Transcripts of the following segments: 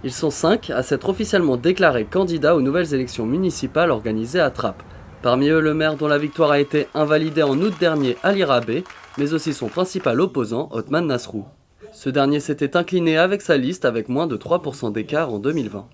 Ils sont 5 à s'être officiellement déclarés candidats aux nouvelles élections municipales organisées à Trappes. Parmi eux, le maire dont la victoire a été invalidée en août dernier, Ali Rabeh, mais aussi son principal opposant, Othman Nasrou. Ce dernier s'était incliné avec sa liste avec moins de 3% d'écart en 2020.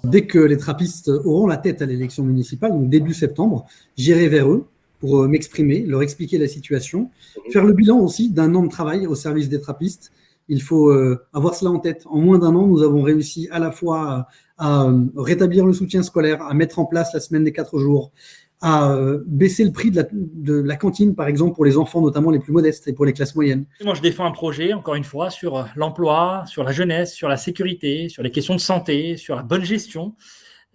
Dès que les trappistes auront la tête à l'élection municipale, donc début septembre, j'irai vers eux pour m'exprimer, leur expliquer la situation, faire le bilan aussi d'un an de travail au service des trappistes. Il faut avoir cela en tête. En moins d'un an, nous avons réussi à la fois à rétablir le soutien scolaire, à mettre en place la semaine des 4 jours, à baisser le prix de la cantine, par exemple, pour les enfants, notamment les plus modestes et pour les classes moyennes. Moi, je défends un projet, encore une fois, sur l'emploi, sur la jeunesse, sur la sécurité, sur les questions de santé, sur la bonne gestion.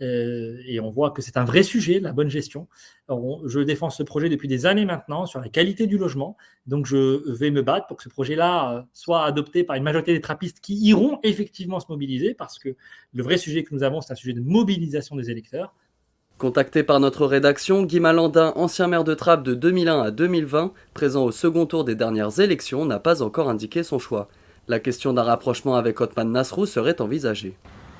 Et on voit que c'est un vrai sujet, la bonne gestion. Alors, je défends ce projet depuis des années maintenant sur la qualité du logement. Donc, je vais me battre pour que ce projet-là soit adopté par une majorité des trappistes qui iront effectivement se mobiliser, parce que le vrai sujet que nous avons, c'est un sujet de mobilisation des électeurs. Contacté par notre rédaction, Guy Malandin, ancien maire de Trappes de 2001 à 2020, présent au second tour des dernières élections, n'a pas encore indiqué son choix. La question d'un rapprochement avec Othman Nasrou serait envisagée.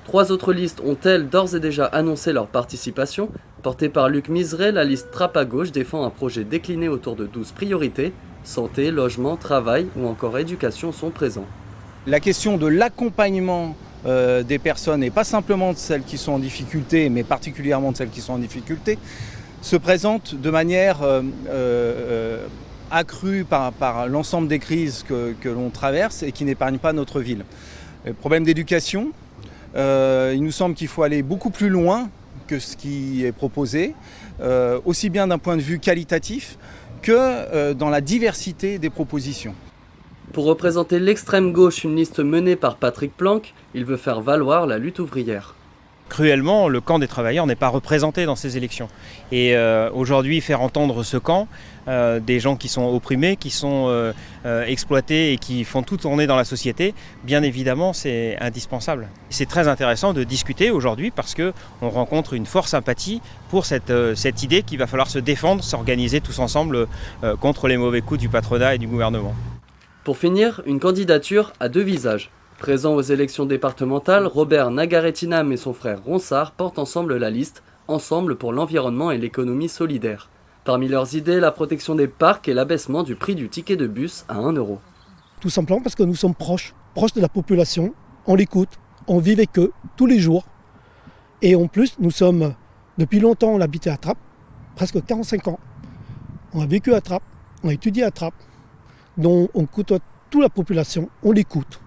3 autres listes ont-elles d'ores et déjà annoncé leur participation. Portée par Luc Miseret, la liste Trappes à gauche défend un projet décliné autour de 12 priorités. Santé, logement, travail ou encore éducation sont présents. La question de l'accompagnement des personnes, et pas simplement de celles qui sont en difficulté, mais particulièrement de celles qui sont en difficulté, se présente de manière accrue par l'ensemble des crises que l'on traverse et qui n'épargnent pas notre ville. Le problème d'éducation, il nous semble qu'il faut aller beaucoup plus loin que ce qui est proposé, aussi bien d'un point de vue qualitatif que dans la diversité des propositions. Pour représenter l'extrême gauche, une liste menée par Patrick Planck, il veut faire valoir la lutte ouvrière. Cruellement, le camp des travailleurs n'est pas représenté dans ces élections. Et aujourd'hui, faire entendre ce camp, des gens qui sont opprimés, qui sont exploités et qui font tout tourner dans la société, bien évidemment, c'est indispensable. C'est très intéressant de discuter aujourd'hui parce qu'on rencontre une forte sympathie pour cette idée qu'il va falloir se défendre, s'organiser tous ensemble contre les mauvais coups du patronat et du gouvernement. Pour finir, une candidature à 2 visages. Présent aux élections départementales, Robert Nagaretinam et son frère Ronsard portent ensemble la liste « Ensemble pour l'environnement et l'économie solidaire ». Parmi leurs idées, la protection des parcs et l'abaissement du prix du ticket de bus à 1 euro. Tout simplement parce que nous sommes proches de la population, on l'écoute, on vit avec eux tous les jours. Et en plus, nous sommes, depuis longtemps, on habitait à Trappes, presque 45 ans. On a vécu à Trappes, on a étudié à Trappes, donc on côtoie toute la population, on l'écoute.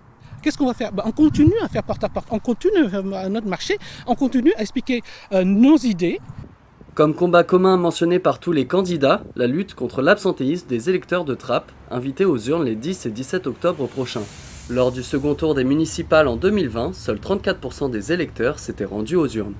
Qu'est-ce qu'on va faire? On continue à faire porte à porte, on continue à faire notre marché, on continue à expliquer nos idées. Comme combat commun mentionné par tous les candidats, la lutte contre l'absentéisme des électeurs de Trappes, invités aux urnes les 10 et 17 octobre prochains. Lors du second tour des municipales en 2020, seuls 34% des électeurs s'étaient rendus aux urnes.